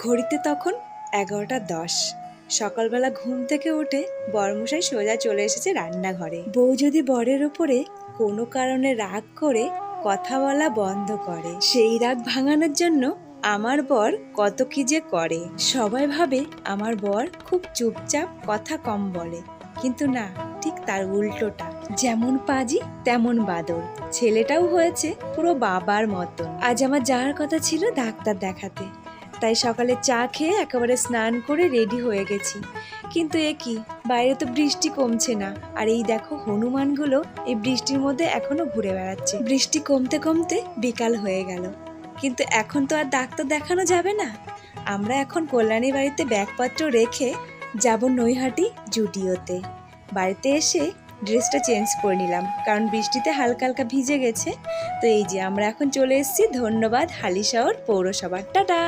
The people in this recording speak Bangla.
ঘড়িতে তখন 11টা 10। সকালবেলা ঘুম থেকে উঠে বরমশাই সোজা চলে এসেছে রান্নাঘরে। বউ যদি বরের ওপরে কোনো কারণে রাগ করে কথা বলা বন্ধ করে, সেই রাগ ভাঙানোর জন্য আমার বর কত কি যে করে। সবাই ভাবে আমার বর খুব চুপচাপ, কথা কম বলে, কিন্তু না, ঠিক তার উল্টোটা। যেমন পাজি তেমন বাদর, ছেলেটাও হয়েছে পুরো বাবার মতন। আজ আমার যাওয়ার কথা ছিল ডাক্তার দেখাতে, তাই সকালে চা খেয়ে একেবারে স্নান করে রেডি হয়ে গেছি। কিন্তু এ কি, বাইরে তো বৃষ্টি কমছে না। আর এই দেখো, হনুমানগুলো এই বৃষ্টির মধ্যে এখনো ঘুরে বেড়াচ্ছে। বৃষ্টি কমতে কমতে বিকাল হয়ে গেল, কিন্তু এখন তো আর ডাক্তার দেখানো যাবে না। আমরা এখন কল্যাণীর বাড়িতে ব্যাগপত্র রেখে যাব নৈহাটি জুডিওতে। বাড়িতে এসে ড্রেসটা চেঞ্জ করে নিলাম, কারণ বৃষ্টিতে হালকা হালকা ভিজে গেছে। তো এই যে আমরা এখন চলে এসেছি ধন্যবাদ হালিশহর পৌরসভা। টাটা।